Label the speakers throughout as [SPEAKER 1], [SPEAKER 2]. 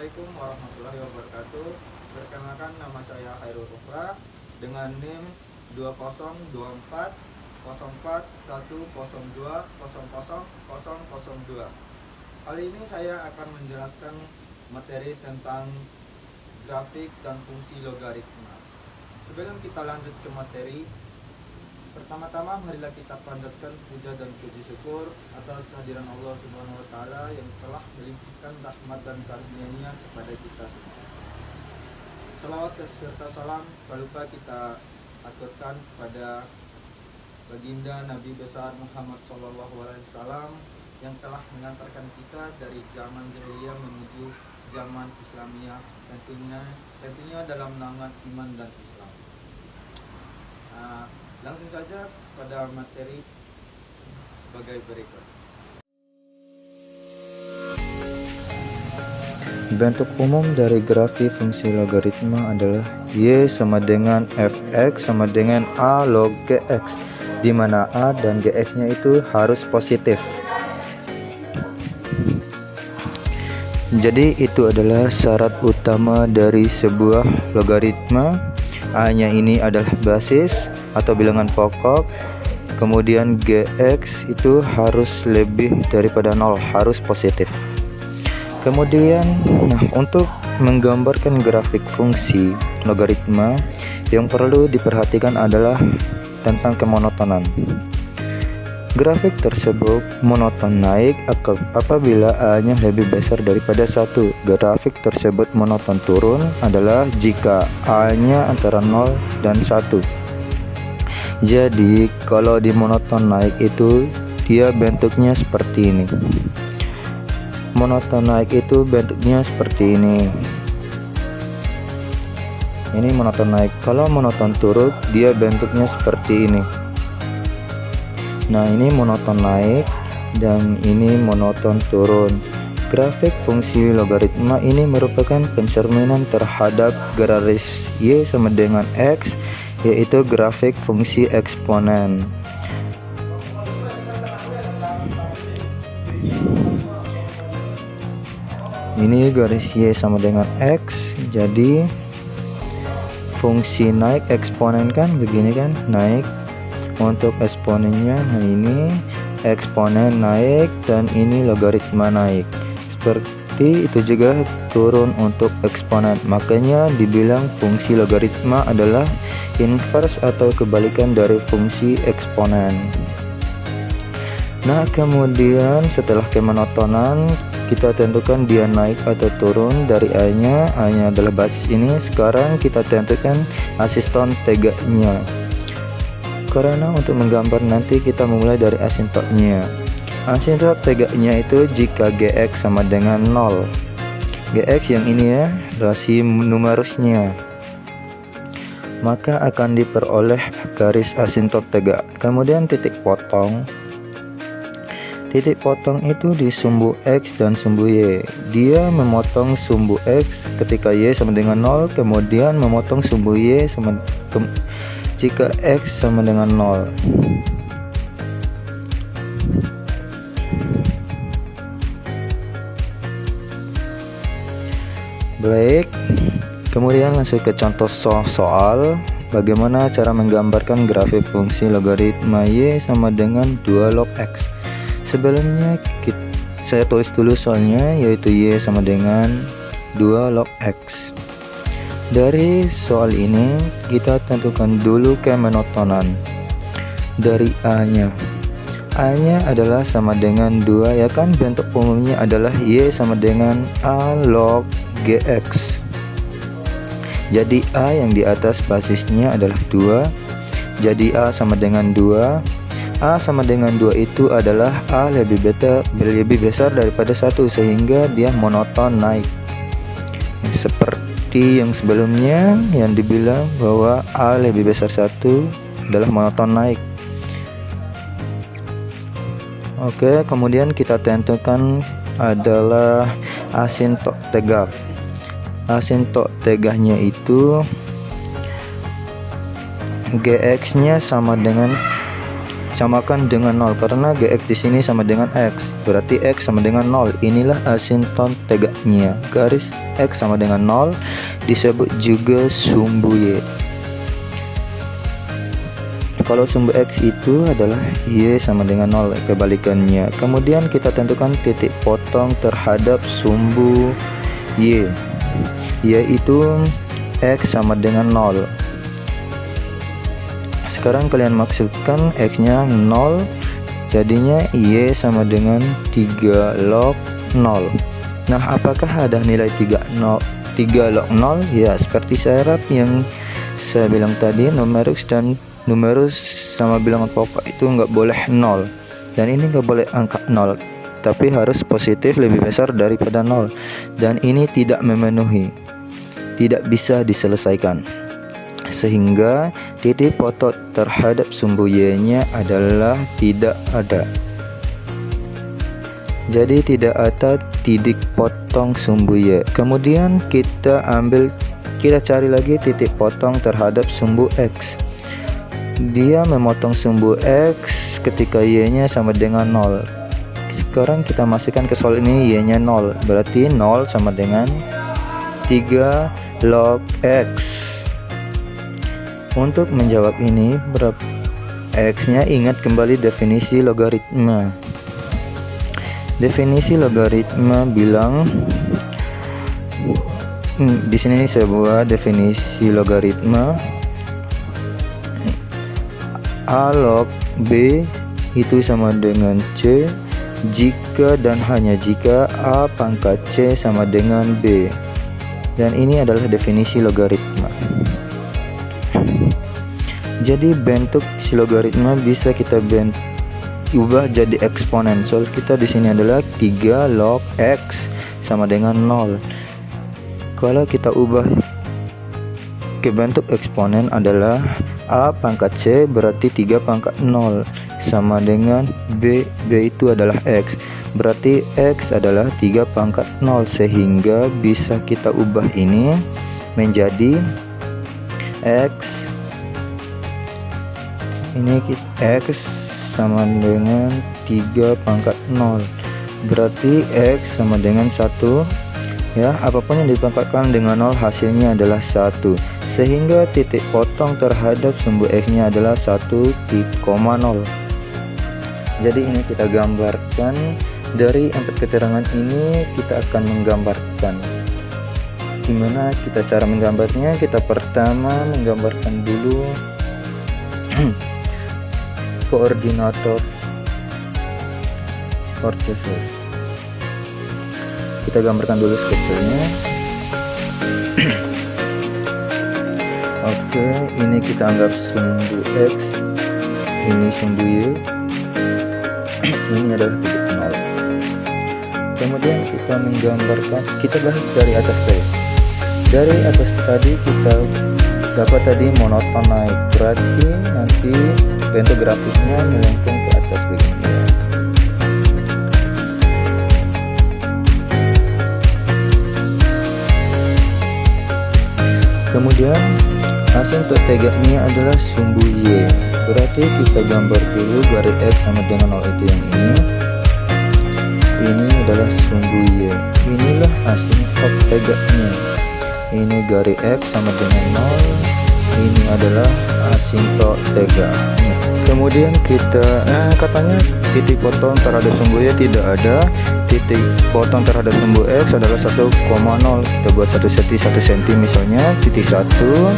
[SPEAKER 1] Assalamualaikum warahmatullahi wabarakatuh. Perkenalkan, nama saya Khairul Ukra dengan NIM 2024 04 102 00 002. Kali ini saya akan menjelaskan materi tentang grafik dan fungsi logaritma. Sebelum kita lanjut ke materi, pertama-tama marilah kita panjatkan puja dan puji syukur atas kehadiran Allah Subhanahu wa taala yang telah melimpahkan rahmat dan karunia-Nya kepada kita semua. Salawat serta salam tak lupa kita aturkan kepada baginda Nabi besar Muhammad SAW yang telah mengantarkan kita dari zaman jahiliyah menuju zaman Islamiyah, tentunya dalam naungan iman dan Islam. Langsung saja pada materi sebagai berikut.
[SPEAKER 2] Bentuk umum dari grafik fungsi logaritma adalah Y sama dengan Fx sama dengan A log Gx, di mana A dan Gx nya itu harus positif. Jadi itu adalah syarat utama dari sebuah logaritma. A nya ini adalah basis atau bilangan pokok, kemudian Gx itu harus lebih daripada 0, harus positif. Kemudian untuk menggambarkan grafik fungsi logaritma, yang perlu diperhatikan adalah tentang kemonotonan. Grafik tersebut monoton naik apabila A nya lebih besar daripada 1. Grafik tersebut monoton turun adalah jika A nya antara 0 dan 1. Jadi kalau di monoton naik itu dia bentuknya seperti ini. Monoton naik itu bentuknya seperti ini. Ini monoton naik. Kalau monoton turun dia bentuknya seperti ini. Nah, ini monoton naik dan ini monoton turun. Grafik fungsi logaritma ini merupakan pencerminan terhadap garis Y sama dengan X, yaitu grafik fungsi eksponen. Ini garis Y sama dengan X, jadi fungsi naik eksponen kan begini kan, naik untuk eksponennya. Nah, ini eksponen naik dan ini logaritma naik. Seperti itu juga turun untuk eksponen, makanya dibilang fungsi logaritma adalah inverse atau kebalikan dari fungsi eksponen. Nah, kemudian setelah kemonotonan kita tentukan dia naik atau turun dari A nya adalah basis ini. Sekarang kita tentukan asintot tegaknya, karena untuk menggambar nanti kita memulai dari asintotnya. Asintot tegaknya itu jika Gx sama dengan 0. Gx yang ini ya, rasi numerusnya, maka akan diperoleh garis asintot tegak. Kemudian titik potong. Titik potong itu di sumbu X dan sumbu Y. Dia memotong sumbu X ketika Y sama dengan 0, kemudian memotong sumbu Y jika X sama dengan 0. Baik, kemudian langsung ke contoh soal. Bagaimana cara menggambarkan grafik fungsi logaritma Y sama dengan 2 log X. Sebelumnya saya tulis dulu soalnya, yaitu Y sama dengan 2 log X. Dari soal ini kita tentukan dulu kemonotonan dari A nya. A nya adalah sama dengan 2 ya kan, bentuk umumnya adalah Y sama dengan A log Gx. Jadi A yang di atas basisnya adalah 2, jadi A sama dengan 2. A sama dengan 2 itu adalah A lebih besar daripada 1, sehingga dia monoton naik. Seperti yang sebelumnya yang dibilang bahwa A lebih besar 1 adalah monoton naik. Oke, kemudian kita tentukan adalah asintot tegak. Asintot tegaknya itu Gx nya samakan dengan 0, karena Gx di sini sama dengan X, berarti X sama dengan 0. Inilah asintot tegaknya, garis X sama dengan 0 disebut juga sumbu Y. Kalau sumbu X itu adalah Y sama dengan 0, kebalikannya. Kemudian kita tentukan titik potong terhadap sumbu Y, yaitu X sama dengan 0. Sekarang kalian maksudkan X nya 0, jadinya Y sama dengan 3 log 0. Nah, apakah ada nilai 3 log 0? Ya, seperti syarat yang saya bilang tadi, numerus sama bilangan pokok itu nggak boleh 0, dan ini nggak boleh angka 0, tapi harus positif lebih besar daripada 0, dan ini tidak memenuhi, tidak bisa diselesaikan, sehingga titik potong terhadap sumbu Y nya adalah tidak ada. Jadi tidak ada titik potong sumbu Y. Kemudian kita cari lagi titik potong terhadap sumbu X. Dia memotong sumbu X ketika Y nya sama dengan 0. Sekarang kita masukkan ke soal ini, Y nya 0, berarti 0 sama dengan 3 log X. Untuk menjawab ini, berapa X nya, ingat kembali definisi logaritma. Definisi logaritma bilang, di sini saya buat definisi logaritma. A log B itu sama dengan C jika dan hanya jika A pangkat C sama dengan B. Dan ini adalah definisi logaritma. Jadi bentuk si logaritma bisa kita ubah jadi eksponen. Soal kita di sini adalah 3 log X sama dengan 0. Kalau kita ubah ke bentuk eksponen adalah A pangkat C berarti 3 pangkat 0 sama dengan B itu adalah X, berarti X adalah 3 pangkat 0, sehingga bisa kita ubah ini menjadi X, ini X sama dengan 3 pangkat 0, berarti X sama dengan 1. Ya, apapun yang dipangkatkan dengan 0 hasilnya adalah 1, sehingga titik potong terhadap sumbu X nya adalah 1,0. Jadi ini kita gambarkan. Dari 4 keterangan ini kita akan menggambarkan. Gimana kita cara menggambarnya? Kita pertama menggambarkan dulu koordinator Cartesius. Kita gambarkan dulu sketsanya. Oke, ini kita anggap sumbu X, ini sumbu Y, ini adalah titik 0. Kemudian kita menggambarkan, kita bahas dari atas tadi. Dari atas tadi kita dapat tadi monoton naik, berarti nanti bentuk grafisnya melengkung ke atas begini ya. Kemudian asymptot tegaknya adalah sumbu Y, berarti kita gambar dulu garis X sama dengan 0 itu yang ini adalah sumbu Y, inilah asymptot tegaknya. Ini garis X sama dengan 0, ini adalah asymptot tegaknya. Kemudian kita katanya titik potong terhadap sumbu Y tidak ada. Titik potong terhadap sumbu X adalah 1,0. Kita buat 1 cm misalnya, titik 1,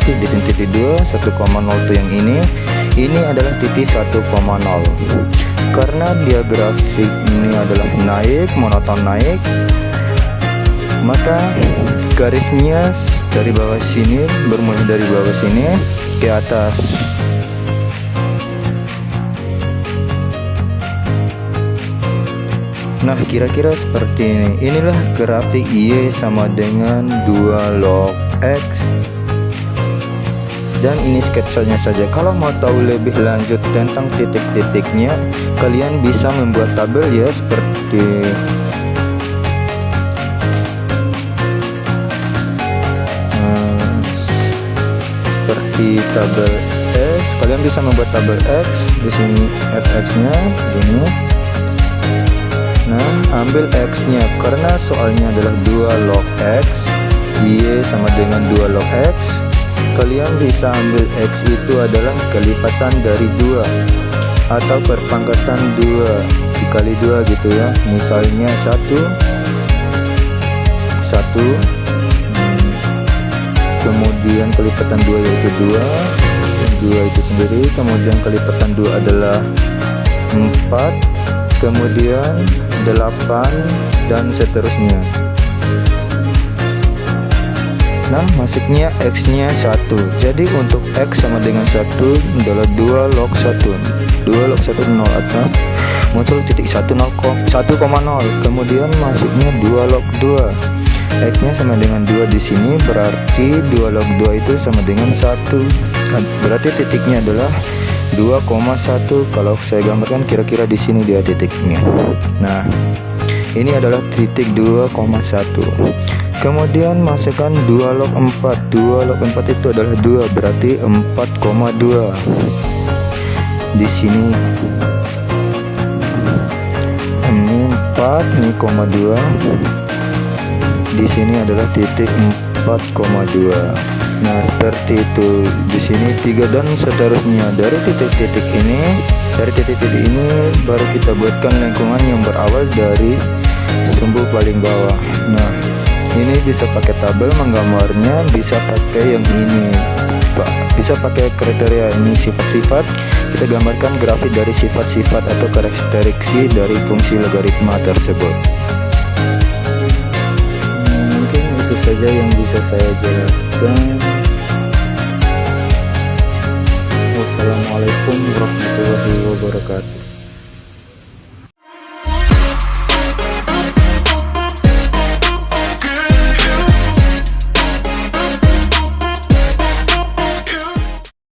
[SPEAKER 2] titik 2, 1,0 itu yang ini adalah titik 1,0. Karena dia grafik ini adalah naik, monoton naik, maka garisnya dari bawah sini, bermulai dari bawah sini ke atas. Nah, kira-kira seperti ini. Inilah grafik Y sama dengan 2 log X. Dan ini sketsanya saja. Kalau mau tahu lebih lanjut tentang titik-titiknya, kalian bisa membuat tabel ya, seperti tabel X. Kalian bisa membuat tabel X. Di sini fx-nya begini. Nah, ambil X nya karena soalnya adalah 2 log X, Y sama dengan 2 log X, kalian bisa ambil X itu adalah kelipatan dari 2 atau perpangkatan 2 dikali 2 gitu ya. Misalnya 1 kemudian kelipatan 2 yaitu 2 itu sendiri, kemudian kelipatan 2 adalah 4, kemudian 8 dan seterusnya. Nah, masuknya X nya 1. Jadi untuk X sama dengan 1 adalah 2 log 1. 2 log 1 0 atau muncul titik 1,0. Kemudian masuknya 2 log 2. X nya sama dengan 2 di sini, berarti 2 log 2 itu sama dengan 1. Berarti titiknya adalah 2,1. Kalau saya gambarkan kira-kira di sini dia titiknya. Nah, ini adalah titik 2,1. Kemudian masukkan 2 log 4. 2 log 4 itu adalah 2, berarti 4,2. Di sini ini 4, ini 0,2. Di sini adalah titik 4,2. Nah, seperti itu. Di sini 3 dan seterusnya. Dari titik-titik ini, baru kita buatkan lengkungan yang berawal dari sumbu paling bawah. Nah, ini bisa pakai tabel menggambarnya, bisa pakai yang ini, bisa pakai kriteria ini, sifat-sifat. Kita gambarkan grafik dari sifat-sifat atau karakteristik dari fungsi logaritma tersebut. Mungkin itu saja yang bisa saya jelaskan. Wassalamualaikum warahmatullahi wabarakatuh.